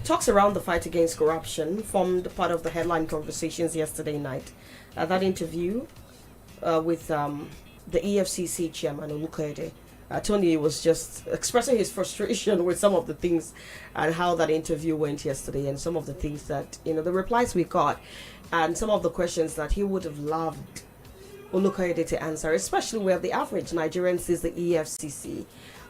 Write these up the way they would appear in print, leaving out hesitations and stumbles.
Talks around the fight against corruption formed part of the headline conversations yesterday night. That interview with the EFCC chairman Olukayode. Tony was just expressing his frustration with some of the things and how that interview went yesterday, and some of the things that, the replies we got, and some of the questions that he would have loved Olukayode to answer, especially where the average Nigerian sees the EFCC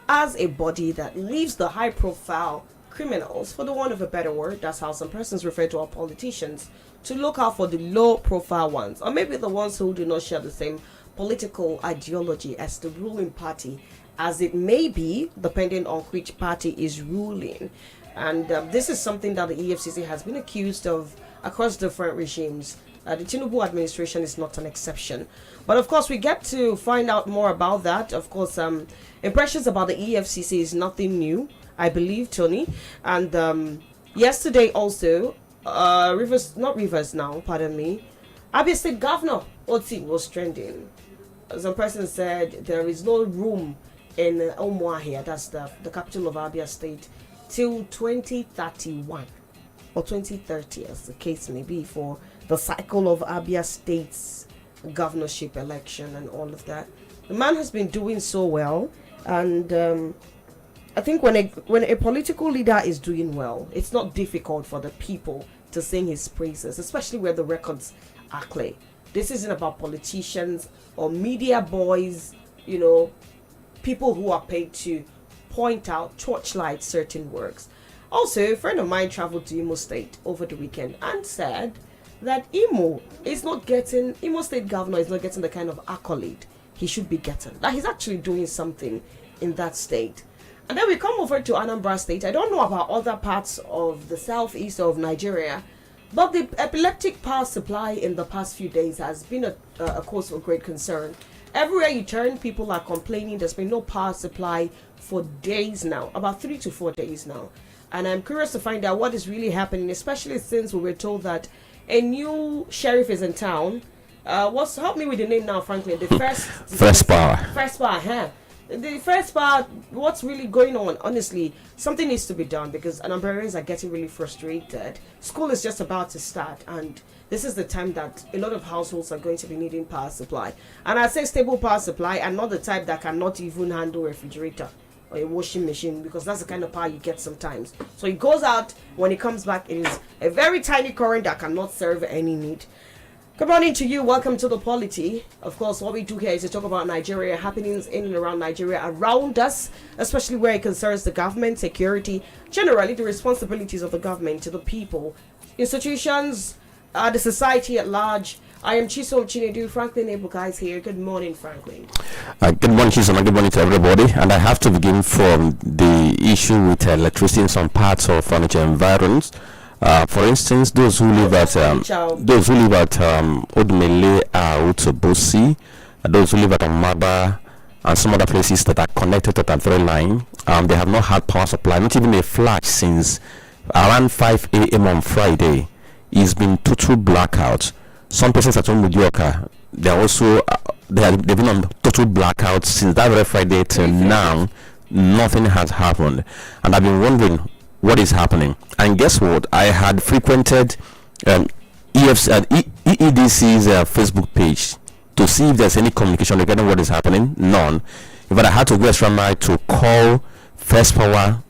as a body that leaves the high-profile criminals, for the want of a better word, that's how some persons refer to our politicians, to look out for the low-profile ones, or maybe the ones who do not share the same political ideology as the ruling party, as it may be, depending on which party is ruling. And this is something that the EFCC has been accused of across different regimes. The Tinubu administration is not an exception. But of course, we get to find out more about that. Of course, impressions about the EFCC is nothing new, I believe, Tony. And yesterday also, Abia State Governor Oti was trending. Some person said there is no room in Omwa here, that's the capital of Abia State, till 2031 or 2030, as the case may be, for the cycle of Abia State's governorship election and all of that. The man has been doing so well, and I think when a political leader is doing well, it's not difficult for the people to sing his praises, especially where the records are clear. This isn't about politicians or media boys, people who are paid to point out, torchlight certain works. Also, a friend of mine traveled to Imo State over the weekend and said that Imo State governor is not getting the kind of accolade he should be getting. That he's actually doing something in that state. And then we come over to Anambra State. I don't know about other parts of the southeast of Nigeria, but the epileptic power supply in the past few days has been a cause for great concern. Everywhere you turn, people are complaining there's been no power supply for days now, about 3 to 4 days now. And I'm curious to find out what is really happening, especially since we were told that a new sheriff is in town. Help me with the name now, Franklin. The first power, huh? The first part, what's really going on? Honestly, something needs to be done because Anambarians are getting really frustrated. School is just about to start, and this is the time that a lot of households are going to be needing power supply. And I say stable power supply, and not the type that cannot even handle a refrigerator or a washing machine, because that's the kind of power you get sometimes. So it goes out, when it comes back, it is a very tiny current that cannot serve any need. Good morning to you. Welcome to the Polity. Of course, what we do here is to talk about Nigeria, happenings in and around Nigeria, around us, especially where it concerns the government, security, generally the responsibilities of the government to the people, institutions, the society at large. I am Chisom Chinedu. Franklin Ebuka is here. Good morning, Franklin. Good morning, Chisom, and good morning to everybody. And I have to begin from the issue with electricity in some parts of furniture environs. For instance, those who live at Odmele, Utobosi, those who live at Amaba, and some other places that are connected to that very line, they have not had power supply, not even a flash since around 5 a.m. on Friday. It's been total blackout. Some places at Omudioka, they've been on total blackout since that very Friday till now. Nothing has happened, and I've been wondering, what is happening. And guess what? I had frequented EEDC's Facebook page to see if there's any communication regarding what is happening. None. But I had to go extra mile to call First Power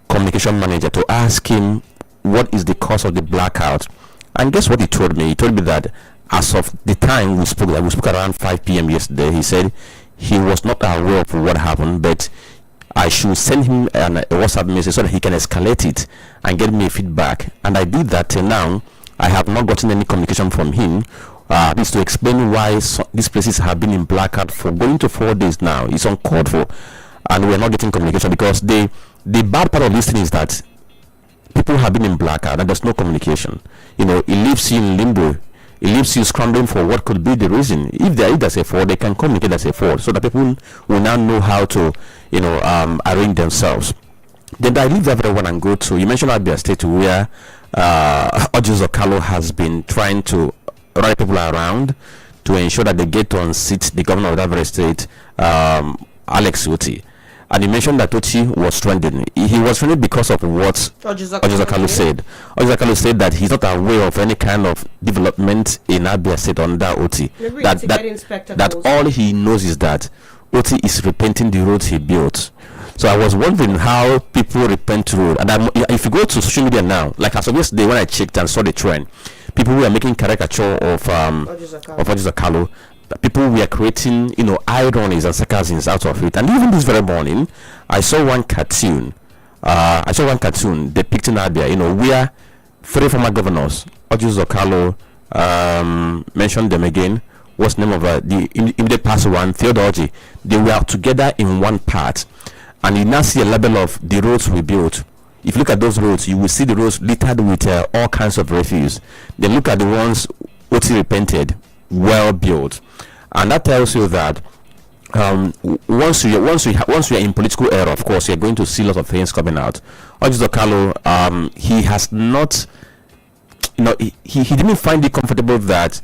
communication manager to ask him what is the cause of the blackout. And guess what he told me? He told me that as of the time we spoke around 5 p.m. yesterday, he said he was not aware of what happened, but I should send him a WhatsApp message so that he can escalate it and get me feedback. And I did that. Till now, I have not gotten any communication from him. This to explain why these places have been in blackout for going to 4 days now. It's uncalled for, and we are not getting communication because the bad part of this thing is that people have been in blackout and there's no communication. It leaves you in limbo. It leaves you scrambling for what could be the reason. If there's a fault, they can communicate as a fault so that people will now know how to, arrange themselves. Then I leave everyone and go to, you mentioned Abia State, where Udala has been trying to rally people around to ensure that they get to unseat the governor of that very state, Alex Oti. And he mentioned that Oti was trending. He was trending because of what Udala said. Udala said that he's not aware of any kind of development in Abia State under Oti. That all he knows is that Oti is repainting the roads he built. So I was wondering how people repent road. And if you go to social media now, like as of yesterday when I checked and saw the trend, people were making caricature of Udala. People were creating, ironies and sarcasms out of it. And even this very morning, I saw one cartoon. Depicting Abia, where 3 former governors, Udala, mentioned them again. What's the name of the immediate past one, Theodoji? They were together in one part. And you now see a level of the roads we built. If you look at those roads, you will see the roads littered with all kinds of refuse. Then look at the ones Oti repented, well built, and that tells you that once you are in political era, of course, you're going to see lots of things coming out. Udala, he has not, he didn't find it comfortable that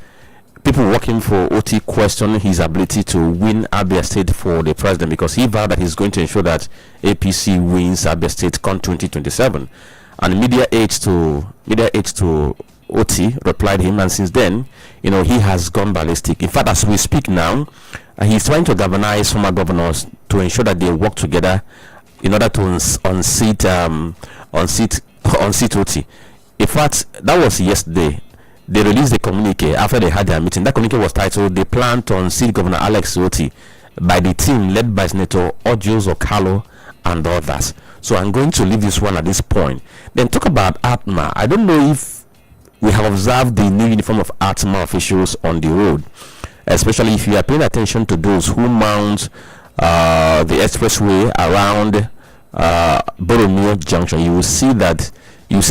people working for Oti question his ability to win Abia State for the president, because he vowed that he's going to ensure that APC wins Abia State come 2027. And media aides to Oti replied him, and since then, he has gone ballistic. In fact, as we speak now, he's trying to galvanize former governors to ensure that they work together in order to unseat Oti. In fact, that was yesterday. They released a communique after they had their meeting. That communique was titled, "They plan to unseat Governor Alex Oti by the team led by Senator Udala and others." So I'm going to leave this one at this point. Then talk about ATMA. I don't know if we have observed the new uniform of ATMA officials on the road, especially if you are paying attention to those who mount the expressway around Boromeo Junction. You will see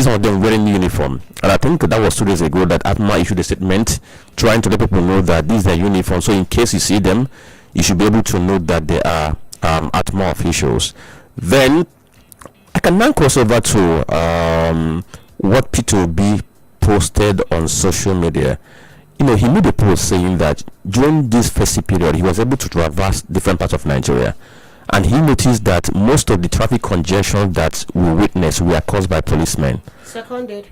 some of them wearing uniform. And I think that was 2 days ago that ATMA issued a statement trying to let people know that these are uniform. So in case you see them, you should be able to know that they are ATMA officials. Then I can now cross over to what P2B posted on social media. He made a post saying that during this festive period, he was able to traverse different parts of Nigeria. And he noticed that most of the traffic congestion that we witnessed were caused by policemen. Seconded.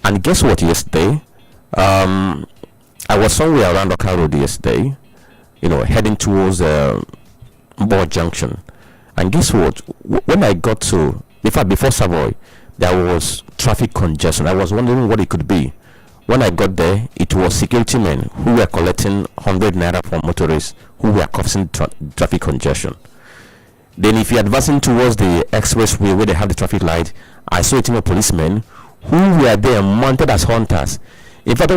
And guess what? Yesterday, I was somewhere around Oka Road yesterday, heading towards Board Junction. And guess what? When I got to, before Savoy, there was traffic congestion. I was wondering what it could be. When I got there, it was security men who were collecting 100 naira from motorists who were causing traffic congestion. Then if you're advancing towards the expressway where they have the traffic light, I saw a team of policemen who were there mounted as hunters. In fact,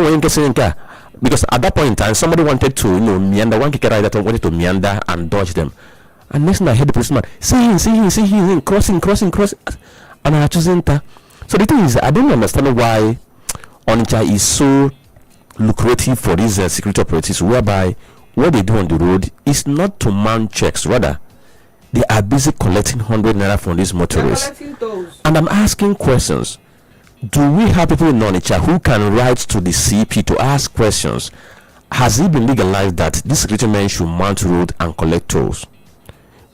because at that point in time, somebody wanted to, meander, one kicker rider wanted to meander and dodge them. And next thing I heard the policeman, see him, crossing. And I chose enter. So the thing is, I don't understand why Onitsha is so lucrative for these security operatives, whereby what they do on the road is not to mount checks, rather they are busy collecting 100 naira from these motorists. And I'm asking questions. Do we have people in Onitsha who can write to the CP to ask questions? Has it been legalized that these security men should mount road and collect tolls?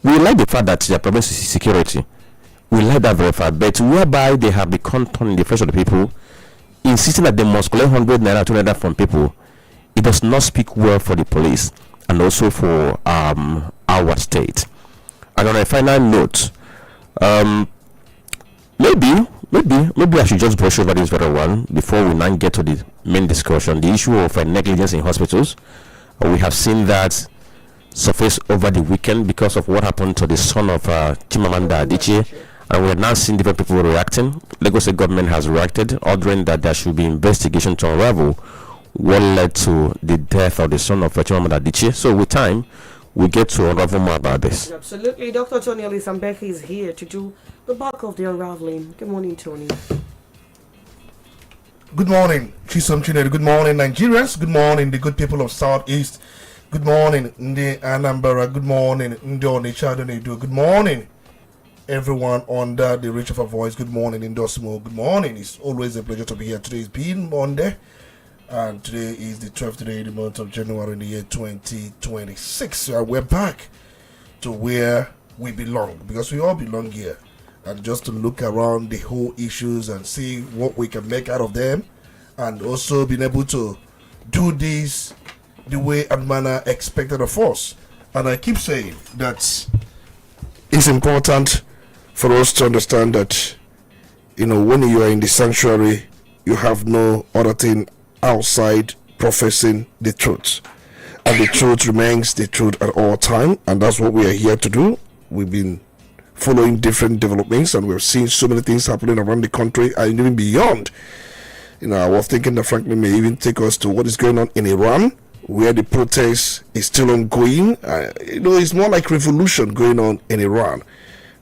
We like the fact that their problem is security. we let that verify, but whereby they have the content in the face of the people, insisting that they must collect 100 naira, 200 from people, it does not speak well for the police and also for our state. And on a final note, maybe I should just brush over this very well before we now get to the main discussion. The issue of negligence in hospitals. We have seen that surface over the weekend because of what happened to the son of Chimamanda Adichie, and we have now seen different people reacting. Lagos State government has reacted, ordering that there should be investigation to unravel what led to the death of the son of Chimamanda Adichie. So with time, we get to unravel more about this. Absolutely. Dr. Tony Elisambeki is here to do the bulk of the unraveling. Good morning, Tony. Good morning, Chisom Chinere. Good morning, Nigerians. Good morning, the good people of Southeast. Good morning, Ndi Anambra. Good morning, Ndi Onitsha. Good morning, everyone under the reach of a voice. Good morning, Indosimo. Good morning. It's always a pleasure to be here. Today is being Monday, and today is the 12th day in the month of January in the year 2026. So we're back to where we belong, because we all belong here. And just to look around the whole issues and see what we can make out of them, and also being able to do this the way and manner expected of us. And I keep saying that it's important for us to understand that, when you are in the sanctuary, you have no other thing outside professing the truth. And the truth remains the truth at all time, and that's what we are here to do. We've been following different developments, and we've seen so many things happening around the country and even beyond. I was thinking that frankly may even take us to what is going on in Iran, where the protest is still ongoing. It's more like revolution going on in Iran.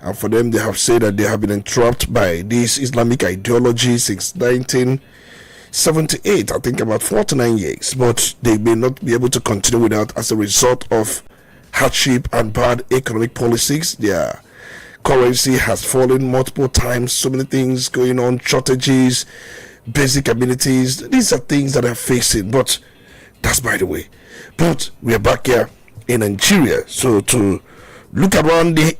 And for them, they have said that they have been entrapped by this Islamic ideology since 1978, I think about 49 years. But they may not be able to continue with that as a result of hardship and bad economic policies. Their currency has fallen multiple times, so many things going on, shortages, basic amenities. These are things that they're facing, but that's by the way. But we are back here in Nigeria, so to look around the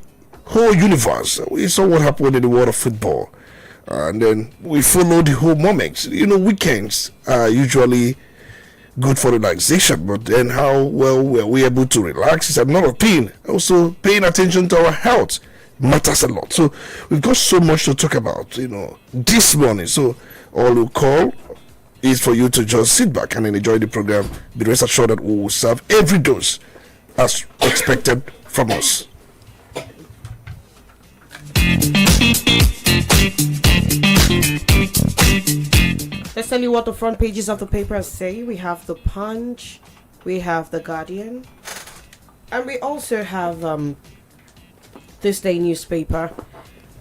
whole universe. We saw what happened in the world of football, and then we follow the whole moments. Weekends are usually good for relaxation, but then how well were we able to relax is another thing. Also, paying attention to our health matters a lot. So we've got so much to talk about, this morning. So all we call is for you to just sit back and enjoy the program. Be rest assured that we will serve every dose as expected from us. Let's tell you what the front pages of the papers say. We have the Punch, we have the Guardian, and we also have This Day newspaper,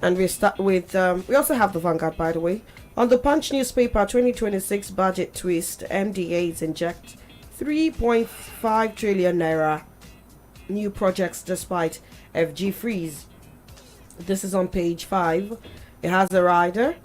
and we start with we also have the Vanguard, by the way. On the Punch newspaper, 2026 budget twist, MDAs inject 3.5 trillion naira new projects despite FG freeze. This is on page 5. It has a rider.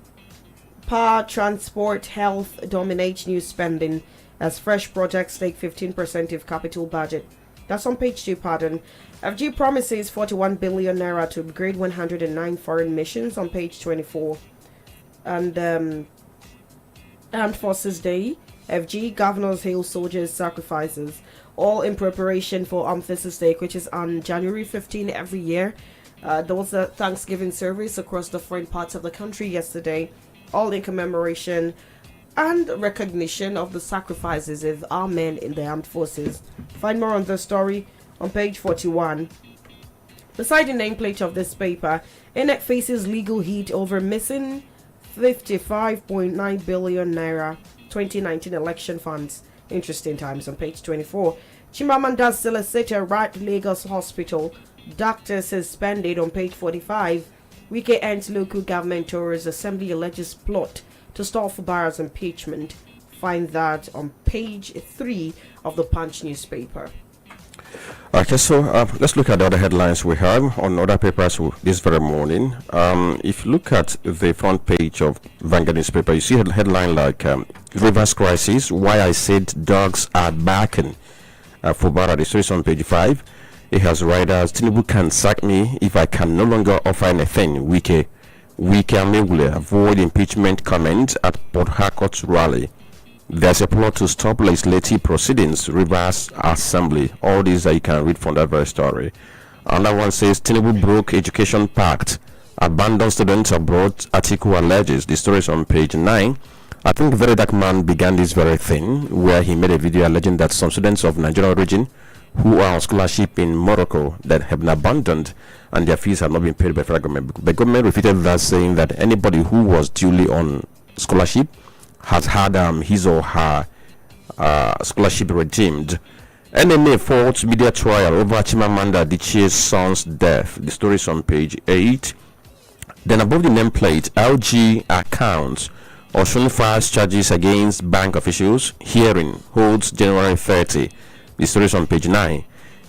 Power, transport, health dominate new spending as fresh projects take 15% of capital budget. That's on page 2, pardon. FG promises 41 billion naira to upgrade 109 foreign missions on page 24. And Armed Forces Day, FG governors hail soldiers' sacrifices, all in preparation for Armed Forces Day, which is on January 15 every year. There was a Thanksgiving service across different parts of the country yesterday, all in commemoration and recognition of the sacrifices of our men in the armed forces. Find more on the story on page 41. Beside the nameplate of this paper, INEC faces legal heat over missing 55.9 billion naira 2019 election funds. Interesting times on page 24. Chimamanda's solicitor right Lagos Hospital. Doctor suspended on page 45. Wike ends local government tours. Assembly alleges plot to stall for Barra's impeachment. Find that on page 3 of the Punch newspaper. Okay, so let's look at the other headlines we have on other papers this very morning. If you look at the front page of Vanguard newspaper, you see a headline like Rivers Crisis, why I said dogs are barking for Barra. The story is on page 5. It has riders, Tinubu can sack me if I can no longer offer anything. Wike we can legally avoid impeachment comment at Port Harcourt rally. There's a plot to stop legislative proceedings, Rivers Assembly. All these that you can read from that very story. Another one says Tinubu broke education pact, abandoned students abroad, article alleges. The story is on page 9. I think the very dark man began this very thing where he made a video alleging that some students of Nigerian origin who are on scholarship in Morocco that have been abandoned and their fees have not been paid by the federal government. The government repeated that, saying that anybody who was duly on scholarship has had his or her scholarship redeemed. NMA faults media trial over Chimamanda Adichie's son's death. The story is on page 8. Then above the nameplate, LG accounts. Osun files charges against bank officials. Hearing holds January 30. The story is on page 9.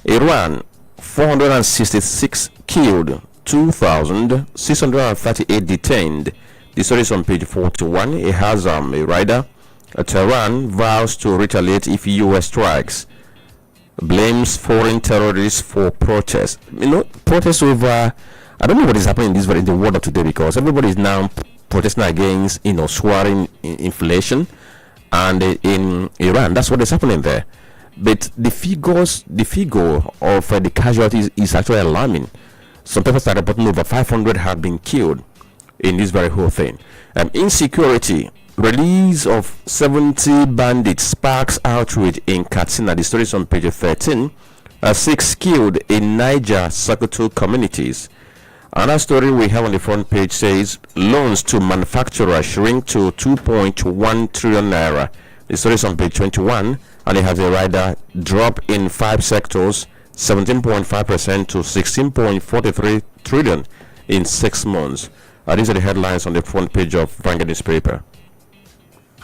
Iran, 466 killed, 2,638 detained. The story is on page 41. It has a rider. Tehran vows to retaliate if US strikes. Blames foreign terrorists for protests. Protests over. I don't know what is happening in the world of today, because everybody is now protesting against, soaring inflation, and in Iran, that's what is happening there. But the figure of the casualties is actually alarming. Some people started reporting over 500 have been killed in this very whole thing. Insecurity. Release of 70 bandits sparks outrage in Katsina. The story is on page 13. 6 killed in Niger Sokoto communities. Another story we have on the front page says loans to manufacturers shrink to 2.1 trillion naira. The story is on page 21, and it has a rider drop in 5 sectors, 17.5% to 16.43 trillion in 6 months. These are the headlines on the front page of Vanguard newspaper.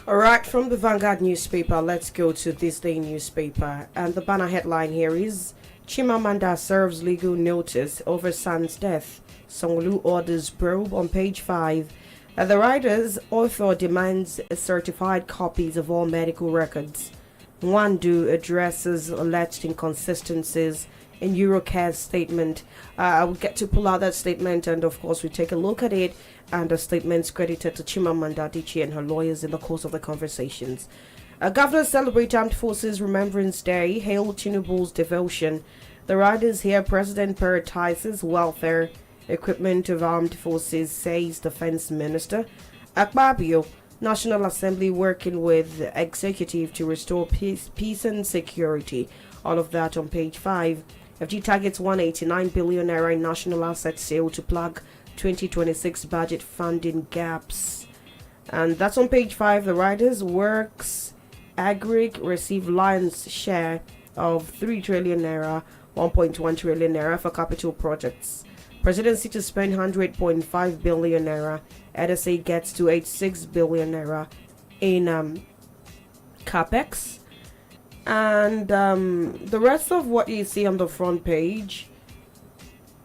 All right, from the Vanguard newspaper, let's go to This Day newspaper. And the banner headline here is Chimamanda serves legal notice over son's death. Sanwo-Olu orders probe on page 5. The writer's author demands certified copies of all medical records. Nwandu addresses alleged inconsistencies in Eurocare's statement. I will get to pull out that statement, and of course we take a look at it and the statements credited to Chimamanda Adichie and her lawyers in the course of the conversations. Governors celebrate Armed Forces Remembrance Day, hail Tinubu's devotion. The writers here, President prioritizes welfare, equipment of armed forces, says Defense Minister. Akpabio, National Assembly working with executive to restore peace and security. All of that on page 5. FG targets 189 billion naira in national asset sale to plug 2026 budget funding gaps. And that's on page 5. The writers works Agric receive lion's share of 3 trillion naira, 1.1 trillion naira for capital projects. Presidency to spend 100.5 billion naira. NSA gets to 86 billion naira in capex. And the rest of what you see on the front page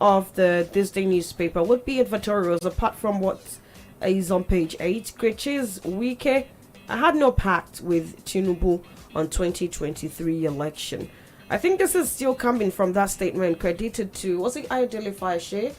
of This Day newspaper would be advertorials, apart from what is on page 8, which is Wike had no pact with Tinubu on 2023 election. I think this is still coming from that statement credited to, was it Ayodele Faishe,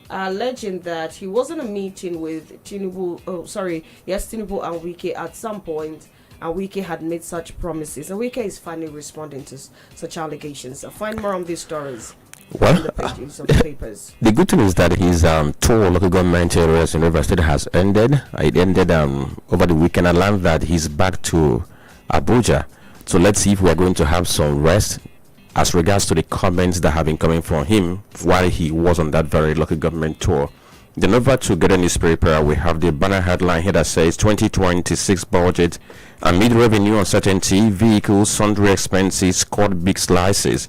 alleging that he was in a meeting with Tinubu, Tinubu and Wike at some point, and Wike had made such promises, and Wike is finally responding to such allegations. Find more on these stories. Well, in the pages of the papers. The good thing is that his tour local government areas in River State has ended. It ended over the weekend. I learned that he's back to Abuja. So let's see if we are going to have some rest as regards to the comments that have been coming from him while he was on that very local government tour. Then over to get a newspaper, we have the banner headline here that says 2026 budget amid revenue uncertainty, vehicles, sundry expenses caught big slices.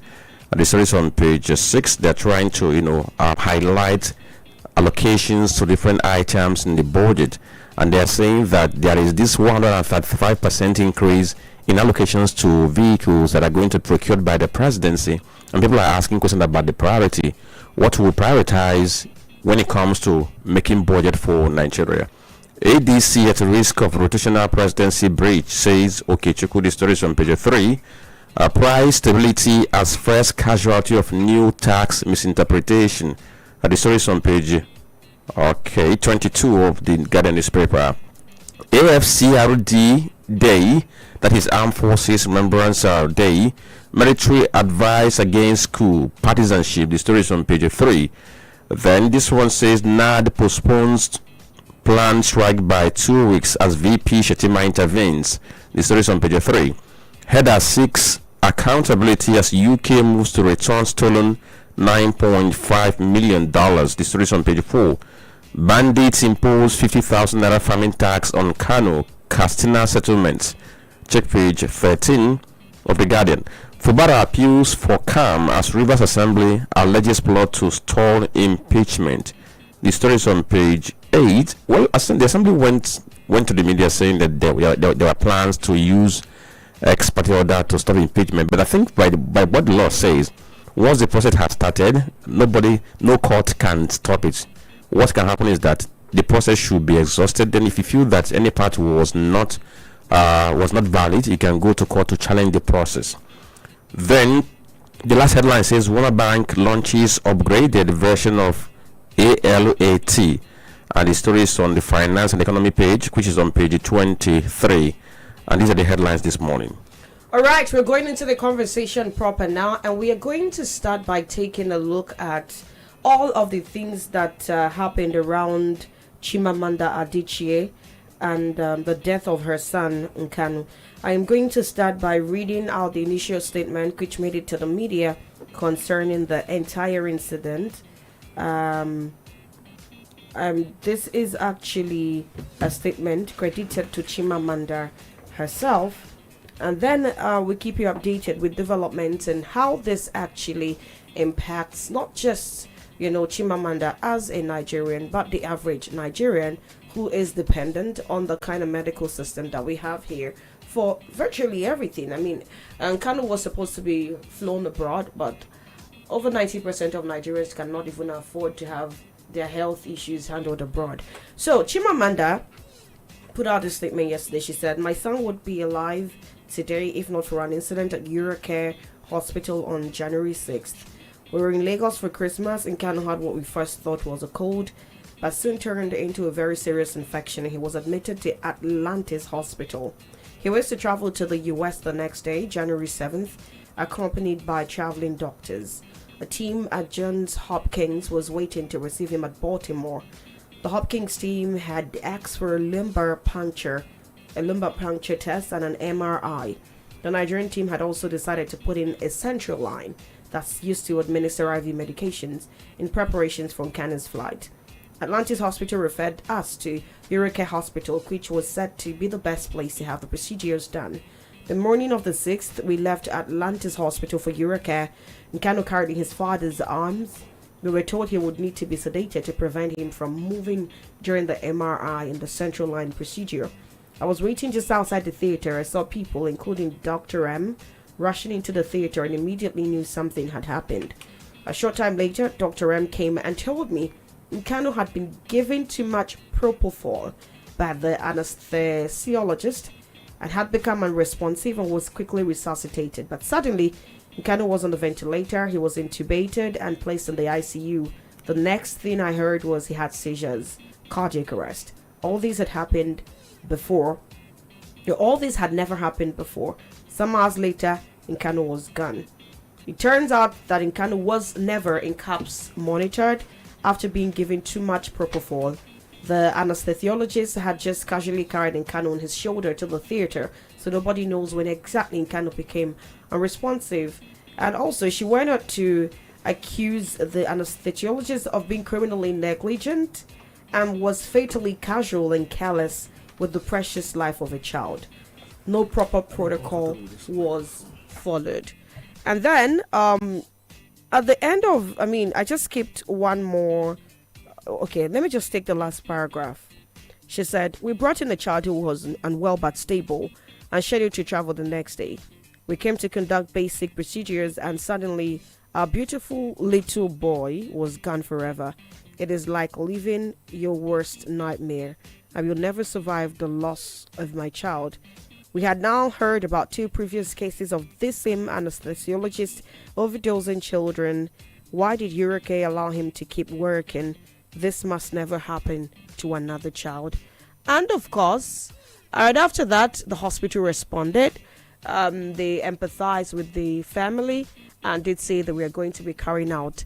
The story is on page 6. They're trying to, highlight allocations to different items in the budget, and they're saying that there is this 135% increase in allocations to vehicles that are going to be procured by the presidency. And people are asking questions about the priority. What will prioritize when it comes to making budget for Nigeria? ADC at risk of rotational presidency breach, says Okechukwu. The story is on page 3. Price stability as first casualty of new tax misinterpretation. The story is on page Okay, 22 of the Guardian newspaper. AFCRD Day, that is Armed Forces Remembrance Day, military advice against coup partisanship. The story is on page 3. Then this one says NAD postpones planned strike by 2 weeks as VP Shetima intervenes. The story is on page 3. Header 6 accountability as UK moves to return stolen $9.5 million. The story is on page 4. Bandits impose 50,000 naira farming tax on Kano Castina settlements. Check page 13 of the Guardian. Fubara appeals for calm as Rivers Assembly alleges plot to stall impeachment. The story is on page 8. Well, the Assembly went to the media saying that there were plans to use ex parte order to stop impeachment. But I think by what the law says, once the process has started, no court can stop it. What can happen is that the process should be exhausted. Then, if you feel that any part was not valid, you can go to court to challenge the process. Then, the last headline says Warner Bank launches upgraded version of ALAT, and the story is on the finance and economy page, which is on page 23. And these are the headlines this morning. All right, we're going into the conversation proper now, and we are going to start by taking a look at all of the things that happened around Chimamanda Adichie and the death of her son, Nkanu. I am going to start by reading out the initial statement which made it to the media concerning the entire incident. This is actually a statement credited to Chimamanda herself, and then we keep you updated with developments and how this actually impacts not just Chimamanda as a Nigerian, but the average Nigerian who is dependent on the kind of medical system that we have here for virtually everything. I mean, Nkanu was supposed to be flown abroad, but over 90% of Nigerians cannot even afford to have their health issues handled abroad. So Chimamanda put out a statement yesterday. She said, "My son would be alive today if not for an incident at Eurocare Hospital on January 6th. We were in Lagos for Christmas and Nkanu had what we first thought was a cold, but soon turned into a very serious infection. He was admitted to Atlantis Hospital. He was to travel to the US the next day, January 7th, accompanied by traveling doctors. A team at Johns Hopkins was waiting to receive him at Baltimore. The Hopkins team had asked for a lumbar puncture test and an MRI. The Nigerian team had also decided to put in a central line that's used to administer IV medications in preparations for Nkanu's flight. Atlantis Hospital referred us to Eurocare Hospital, which was said to be the best place to have the procedures done. The morning of the 6th, we left Atlantis Hospital for Eurocare. Nkanu carried in his father's arms. We were told he would need to be sedated to prevent him from moving during the MRI and the central line procedure. I was waiting just outside the theater. I saw people, including Dr. M, rushing into the theater and immediately knew something had happened. A short time later, Dr. M came and told me Nkanu had been given too much propofol by the anesthesiologist and had become unresponsive and was quickly resuscitated. But suddenly, Nkanu was on the ventilator. He was intubated and placed in the ICU. The next thing I heard was he had seizures, cardiac arrest. All these had happened before. All this had never happened before. Some hours later, Nkanu was gone. It turns out that Nkanu was never in caps monitored after being given too much propofol. The anesthesiologist had just casually carried Nkanu on his shoulder to the theater, so nobody knows when exactly Nkanu became unresponsive. And also, she went on to accuse the anesthesiologist of being criminally negligent and was fatally casual and careless with the precious life of a child. No proper protocol was followed. And then, at the end of, I just skipped one more. Okay, let me just take the last paragraph. She said, "We brought in a child who was unwell but stable and scheduled to travel the next day. We came to conduct basic procedures and suddenly our beautiful little boy was gone forever. It is like living your worst nightmare. I will never survive the loss of my child." We had now heard about 2 previous cases of this same anesthesiologist overdosing children. Why did Eurocare allow him to keep working? this must never happen to another child. And of course, right after that, the hospital responded. They empathized with the family and did say that we are going to be carrying out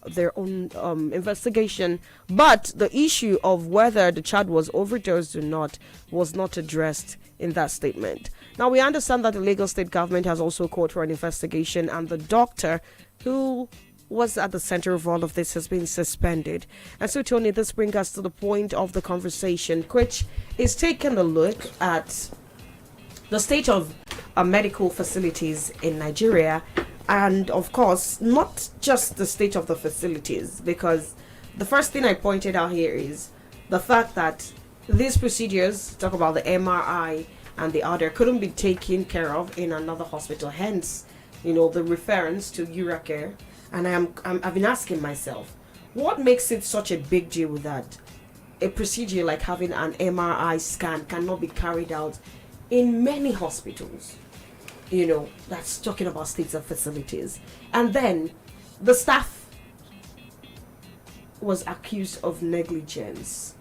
their own investigation. But the issue of whether the child was overdosed or not was not addressed in that statement. Now, we understand that the Lagos state government has also called for an investigation, and the doctor who was at the center of all of this has been suspended. And so, Tony, this brings us to the point of the conversation, which is taking a look at the state of medical facilities in Nigeria. And of course, not just the state of the facilities, because the first thing I pointed out here is the fact that these procedures, talk about the MRI and the other, couldn't be taken care of in another hospital. Hence, the reference to Uracare. And I've been asking myself, what makes it such a big deal that a procedure like having an MRI scan cannot be carried out in many hospitals? That's talking about states and facilities. And then the staff was accused of negligence.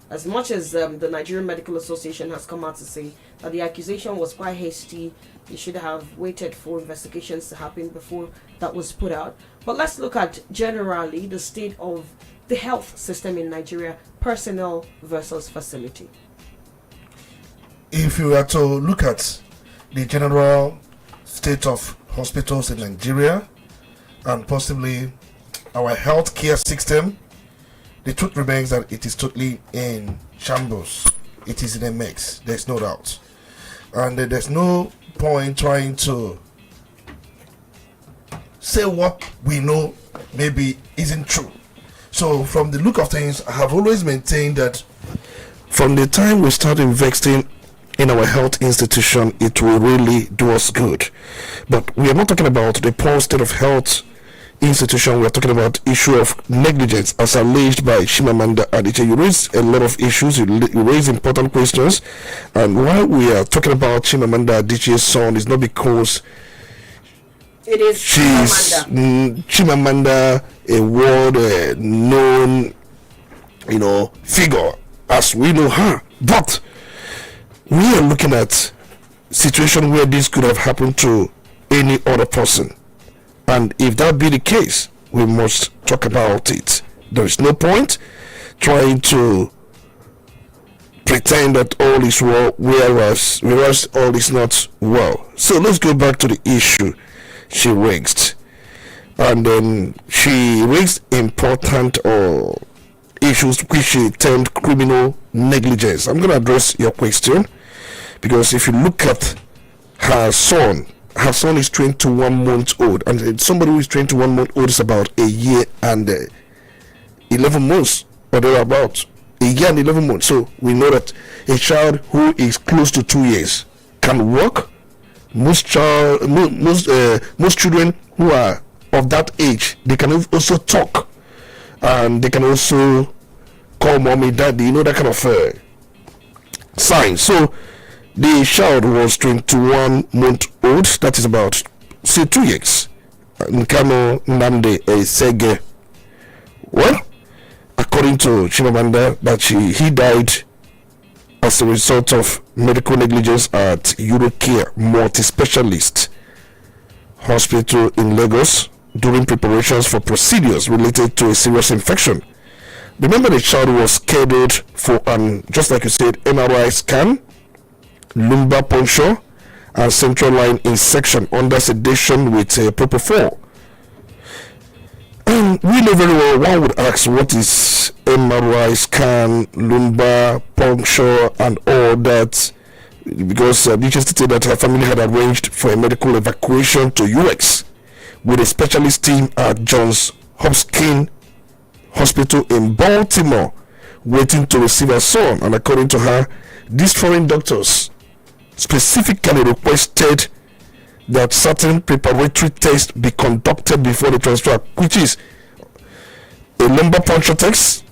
As much as the Nigerian Medical Association has come out to say that the accusation was quite hasty, you should have waited for investigations to happen before that was put out. But let's look at generally the state of the health system in Nigeria, personnel versus facility. If you were to look at the general state of hospitals in Nigeria and possibly our healthcare system, the truth remains that it is totally in shambles. It is in a mix, there's no doubt. And there's no point trying to say what we know maybe isn't true. So from the look of things, I have always maintained that from the time we start investing in our health institution, it will really do us good. But we are not talking about the poor state of health institution. We are talking about issue of negligence as alleged by Chimamanda Adichie. You raised a lot of issues, you raised important questions, and why we are talking about Chimamanda Adichie's son is not because it is she's Chimamanda, a world known figure as we know her, but we are looking at situation where this could have happened to any other person. And if that be the case, we must talk about it. There is no point trying to pretend that all is well, whereas all is not well. So let's go back to the issue she raised. And then she raised important issues which she termed criminal negligence. I'm going to address your question because if you look at her son is 21 months old, and somebody who is 21 months old is about a year and 11 months or thereabout. A year and 11 months. So we know that a child who is close to 2 years can walk. Most children who are of that age, they can also talk, and they can also call mommy, daddy, that kind of sign. So the child was 21 months old, that is about, say, 2 years. Nkano Nande Sege. Well, according to Chimamanda, that he died as a result of medical negligence at Uracare Multi-Specialist Hospital in Lagos during preparations for procedures related to a serious infection. Remember, the child was scheduled for just like you said, MRI scan, lumbar puncture, and central line insection under sedation with propofol. And we know very well, one would ask, what is MRI scan, lumbar puncture, and all that? Because Adichie stated that her family had arranged for a medical evacuation to UX with a specialist team at Johns Hopkins Hospital in Baltimore, waiting to receive her son. And according to her, these foreign doctors specifically requested that certain preparatory tests be conducted before the transfer, which is a lumbar puncture test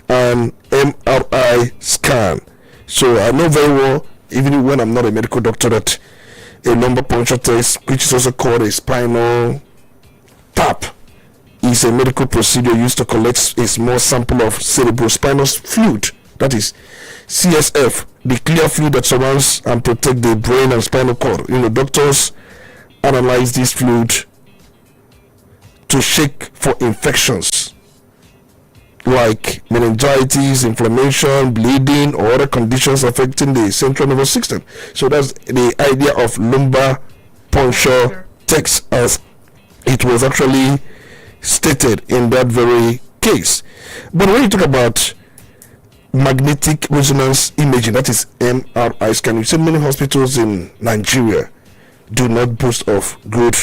and MRI scan. So I know very well, even when I'm not a medical doctor, that a lumbar puncture test, which is also called a spinal tap, is a medical procedure used to collect a small sample of cerebrospinal fluid, that is CSF, the clear fluid that surrounds and protects the brain and spinal cord. Doctors analyze this fluid to check for infections like meningitis, inflammation, bleeding, or other conditions affecting the central nervous system. So that's the idea of lumbar puncture text, as it was actually stated in that very case. But when you talk about magnetic resonance imaging, that is MRI scan, you see many hospitals in Nigeria do not boast of good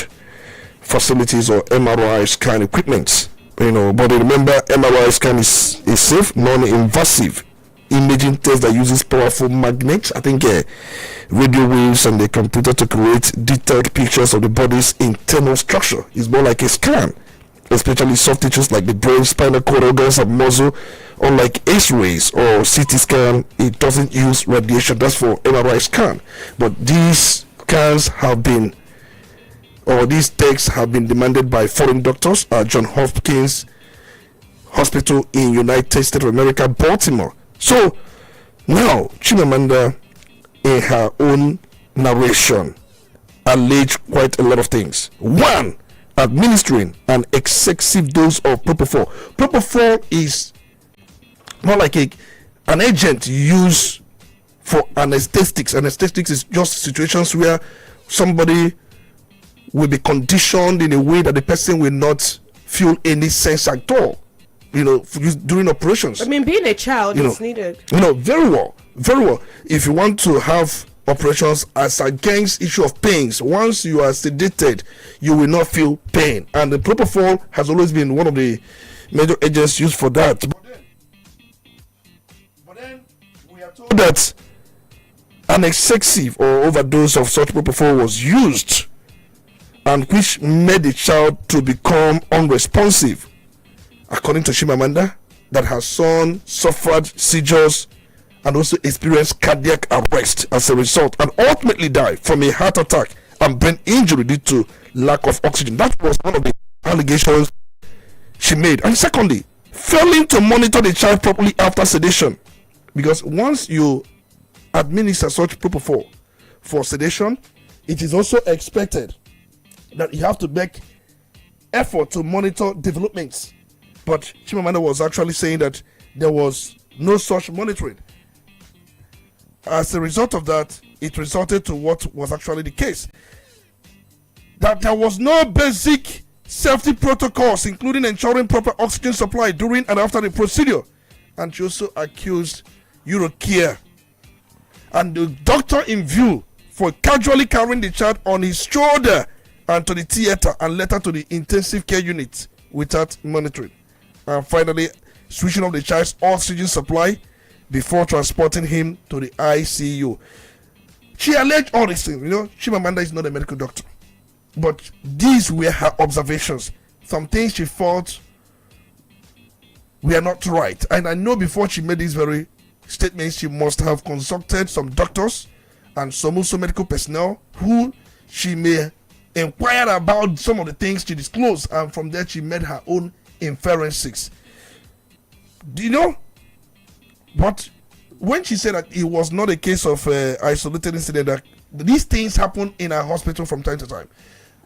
facilities or MRI scan equipment. But remember, MRI scan is safe, non-invasive imaging test that uses powerful magnets, I think radio waves and the computer to create detailed pictures of the body's internal structure. It's more like a scan, especially soft tissues like the brain, spinal cord, organs and muscle. Unlike X-rays or CT scan, it doesn't use radiation. That's for MRI scan. But these scans have been, or these texts have been demanded by foreign doctors at Johns Hopkins Hospital in United States of America, Baltimore. So now Chimamanda, in her own narration, alleged quite a lot of things. One, administering an excessive dose of propofol. Propofol is more like an agent used for anesthetics. Anesthetics is just situations where somebody will be conditioned in a way that the person will not feel any sense at all, during operations. I mean, being a child is needed. Very well. If you want to have operations as against issue of pains, once you are sedated, you will not feel pain. And the propofol has always been one of the major agents used for that. But then we are told that an excessive or overdose of such propofol was used, and which made the child to become unresponsive. According to Chimamanda, that her son suffered seizures and also experienced cardiac arrest as a result, and ultimately died from a heart attack and brain injury due to lack of oxygen. That was one of the allegations she made. And secondly, failing to monitor the child properly after sedation, because once you administer such propofol for sedation, it is also expected that you have to make effort to monitor developments. But Chimamanda was actually saying that there was no such monitoring. As a result of that, it resulted to what was actually the case, that there was no basic safety protocols, including ensuring proper oxygen supply during and after the procedure. And she also accused Eurocare and the doctor in view for casually carrying the child on his shoulder and to the theater and later to the intensive care unit without monitoring. And finally, switching off the child's oxygen supply before transporting him to the ICU. She alleged all these things. Chimamanda is not a medical doctor, but these were her observations. Some things she thought were not right. And I know before she made these very statements, she must have consulted some doctors and some also medical personnel who she may inquired about some of the things she disclosed, and from there she made her own inferences. But when she said that it was not a case of isolated incident, that these things happen in our hospital from time to time.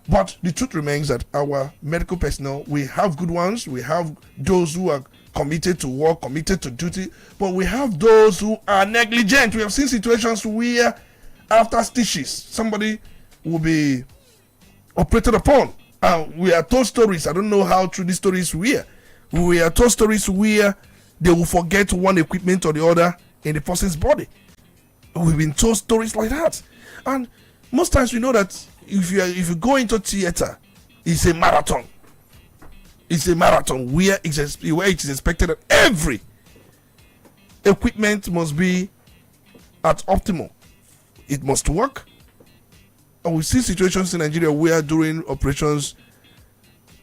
But the truth remains that our medical personnel, we have good ones, we have those who are committed to work, committed to duty, but we have those who are negligent. We have seen situations where after stitches, somebody will be operated upon. We are told stories, I don't know how true these stories were. We are told stories where they will forget one equipment or the other in the person's body. We've been told stories like that. And most times we know that if you go into theater, it's a marathon. It's a marathon where it is expected that every equipment must be at optimal. It must work. And we see situations in Nigeria where during operations,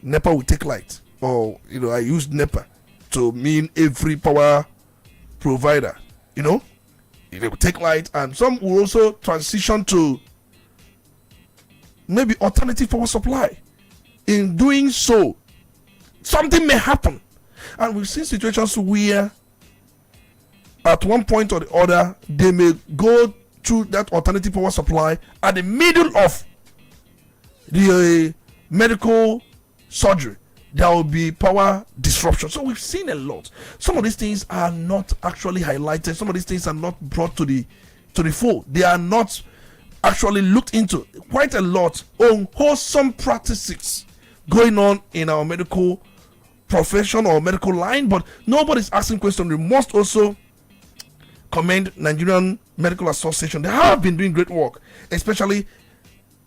NEPA will take light. Or, I use NEPA to mean every power provider. They will take light, and some will also transition to maybe alternative power supply. In doing so, something may happen. And we've seen situations where at one point or the other, they may go to that alternative power supply at the middle of the medical surgery. There will be power disruption. So we've seen a lot. Some of these things are not actually highlighted. Some of these things are not brought to the fore. They are not actually looked into. Quite a lot on wholesome practices going on in our medical profession or medical line, but nobody's asking questions. We must also commend Nigerian Medical Association. They have been doing great work, especially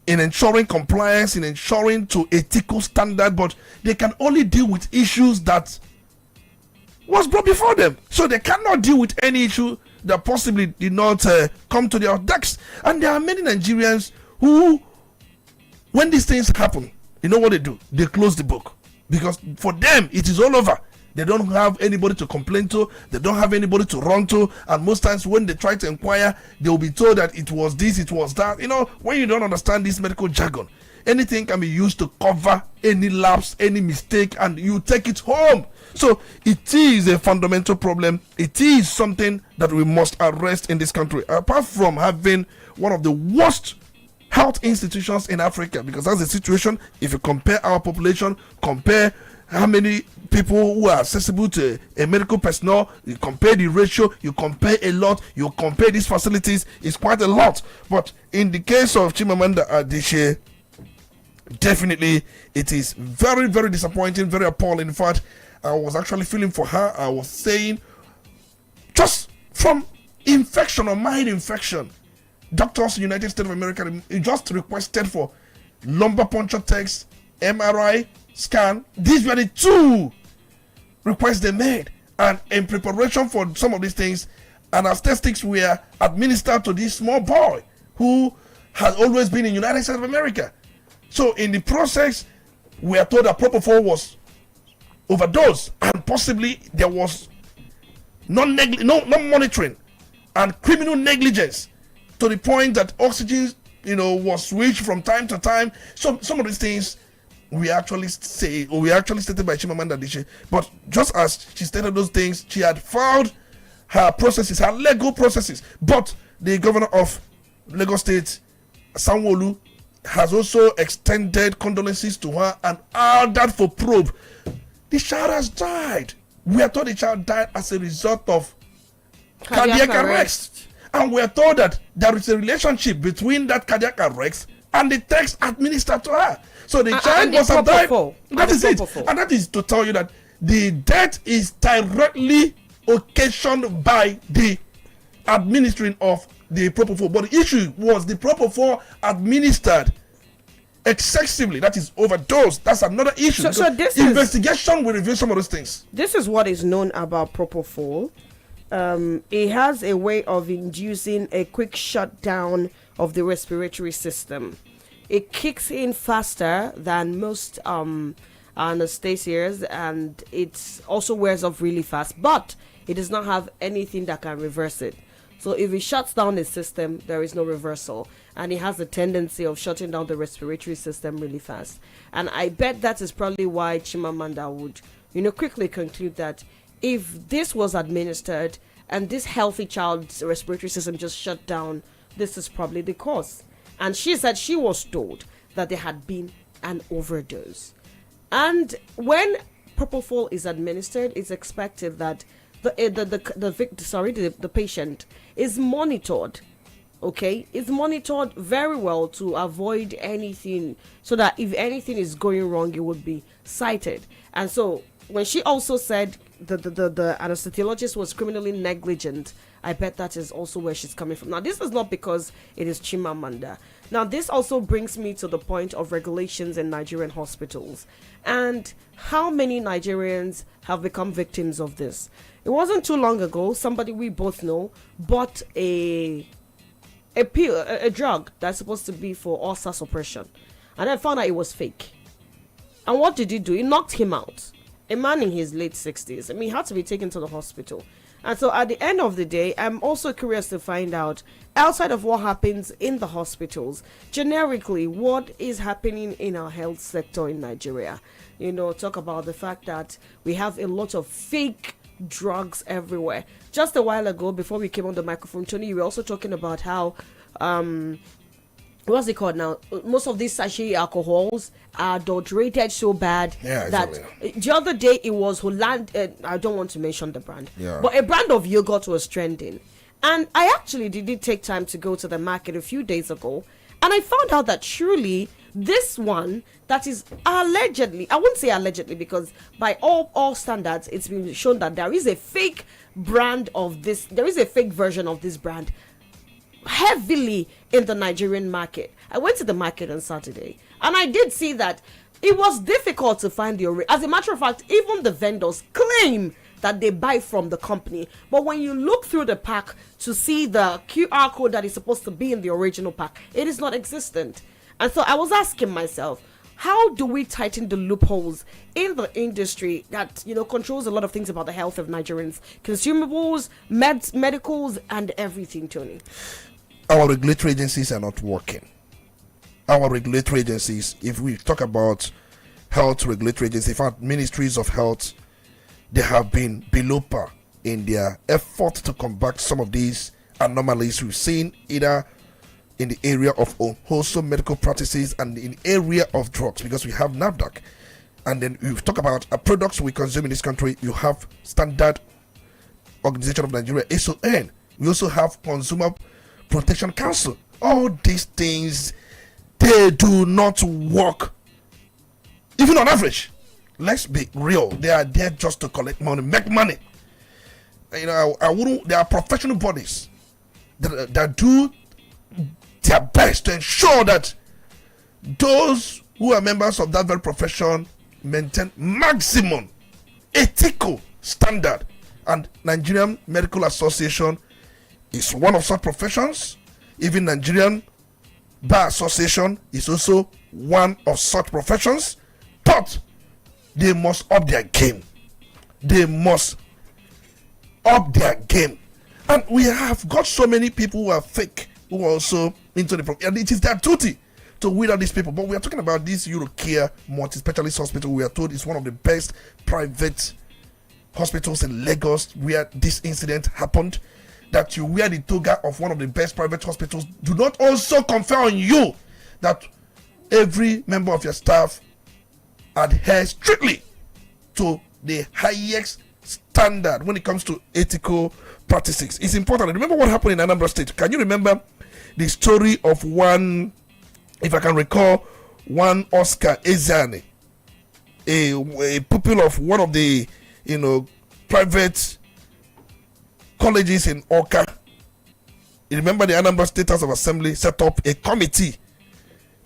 in ensuring compliance, in ensuring to ethical standard, but they can only deal with issues that was brought before them. So they cannot deal with any issue that possibly did not come to their decks. And there are many Nigerians who, when these things happen, you know what they do? They close the book. Because for them, it is all over. They don't have anybody to complain to. They don't have anybody to run to. And most times when they try to inquire, they will be told that it was this, it was that. You know, when you don't understand this medical jargon, anything can be used to cover any lapse, any mistake, and you take it home. So it is a fundamental problem. It is something that we must address in this country. Apart from having one of the worst health institutions in Africa, because that's the situation. If you compare our population, compare how many people who are accessible to a medical personnel, you compare the ratio, you compare a lot, you compare these facilities, it's quite a lot. But in the case of Chimamanda Adichie, definitely it is very, very disappointing, very appalling. In fact, I was actually feeling for her. I was saying, just from infection or mild infection, doctors in the United States of America just requested for lumbar puncture tests, MRI, scan. These were the two requests they made. And in preparation for some of these things, anesthetics were administered to this small boy who has always been in the United States of America. So in the process, we are told that propofol was overdosed, and possibly there was no monitoring and criminal negligence to the point that oxygen, was switched from time to time. So some of these things we actually stated by Chimamanda Adichie. But just as she stated those things, she had filed her processes, her legal processes. But the governor of Lagos State, Sanwo-Olu, has also extended condolences to her and ordered for probe. The child has died. We are told the child died as a result of cardiac arrest. And we are told that there is a relationship between that cardiac arrest and the text administered to her. So the child must have died. That is it. And that is to tell you that the death is directly occasioned by the administering of the propofol. But the issue was the propofol administered excessively, that is overdose. That's another issue. So this investigation will reveal some of those things. This is what is known about propofol. It has a way of inducing a quick shutdown of the respiratory system. It kicks in faster than most anesthesias, and it also wears off really fast, but it does not have anything that can reverse it. So if it shuts down the system, there is no reversal. And it has a tendency of shutting down the respiratory system really fast. And I bet that is probably why Chimamanda would, quickly conclude that if this was administered and this healthy child's respiratory system just shut down, this is probably the cause. And she said she was told that there had been an overdose. And when propofol is administered, it's expected that the patient is monitored. Okay, it's monitored very well to avoid anything, so that if anything is going wrong, it would be cited. And so when she also said the anesthesiologist was criminally negligent, I bet that is also where she's coming from. Now, this is not because it is Chimamanda. Now, this also brings me to the point of regulations in Nigerian hospitals and how many Nigerians have become victims of this. It wasn't too long ago, somebody we both know bought a drug that's supposed to be for ulcer suppression, and then found out it was fake. And what did he do? He knocked him out. A man in his late 60s. He had to be taken to the hospital. And so at the end of the day, I'm also curious to find out, outside of what happens in the hospitals, generically, what is happening in our health sector in Nigeria. Talk about the fact that we have a lot of fake drugs everywhere. Just a while ago, before we came on the microphone, Tony, you were also talking about how what's it called now? Most of these sachet alcohols are adulterated so bad that the other day it was Holland. I don't want to mention the brand, but a brand of yogurt was trending. And I actually did take time to go to the market a few days ago, and I found out that truly this one that is allegedly, I wouldn't say allegedly because by all standards, it's been shown that there is a fake brand of this, there is a fake version of this brand heavily in the Nigerian market. I went to the market on Saturday and I did see that it was difficult to find as a matter of fact, even the vendors claim that they buy from the company, but when you look through the pack to see the QR code that is supposed to be in the original pack, it is not existent. And so I was asking myself, how do we tighten the loopholes in the industry that controls a lot of things about the health of Nigerians, consumables, medicals, and everything, Tony? Our regulatory agencies are not working. Our regulatory agencies, if we talk about health regulatory agencies, in fact, ministries of health, they have been below par in their effort to combat some of these anomalies we've seen, either in the area of unwholesome medical practices and in the area of drugs, because we have NAFDAC. And then we talk about products we consume in this country. You have Standard Organization of Nigeria, SON. We also have Consumer Protection Council. All these things, they do not work, even on average. Let's be real. They are there just to collect money, make money. I wouldn't. There are professional bodies that do their best to ensure that those who are members of that very profession maintain maximum ethical standard. And Nigerian Medical Association is one of such professions. Even Nigerian Bar Association is also one of such professions. But they must up their game. They must up their game. And we have got so many people who are fake, who are also into the problem. And it is their duty to weed out these people. But we are talking about this Eurocare multi-specialist hospital. We are told it's one of the best private hospitals in Lagos where this incident happened. That you wear the toga of one of the best private hospitals do not also confer on you that every member of your staff adheres strictly to the highest standard when it comes to ethical practices. It's important. Remember what happened in Anambra State. Can you remember the story of one, if I can recall, one Oscar Ezeani, a pupil of one of the private colleges in Oka? You remember the Anambra State House of Assembly set up a committee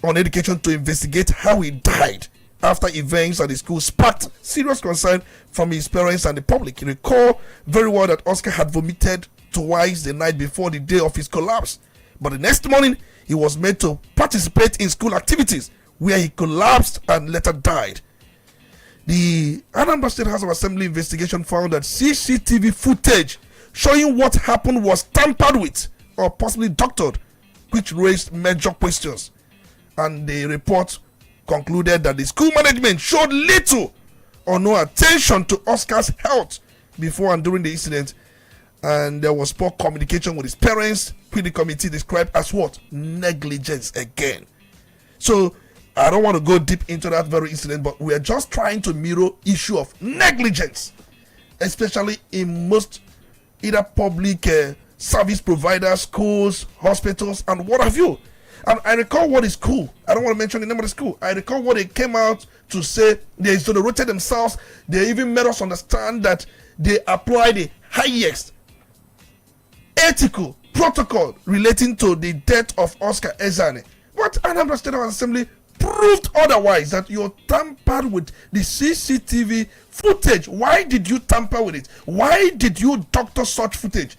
on education to investigate how he died after events at the school sparked serious concern from his parents and the public. You recall very well that Oscar had vomited twice the night before the day of his collapse. But the next morning, he was made to participate in school activities where he collapsed and later died. The Anambra State House of Assembly investigation found that CCTV footage showing what happened was tampered with or possibly doctored, which raised major questions. And the report concluded that the school management showed little or no attention to Oscar's health before and during the incident, and there was poor communication with his parents, which the committee described as what? Negligence again. So I don't want to go deep into that very incident, but we are just trying to mirror issue of negligence, especially in most either public service providers, schools, hospitals, and what have you. And I recall what is cool. I don't want to mention the name of the school. I recall what they came out to say. They exonerated themselves. They even made us understand that they apply the highest ethical protocol relating to the death of Oscar Ezeani. But Anambra State Assembly proved otherwise, that you tampered with the CCTV footage. Why did you tamper with it? Why did you doctor such footage?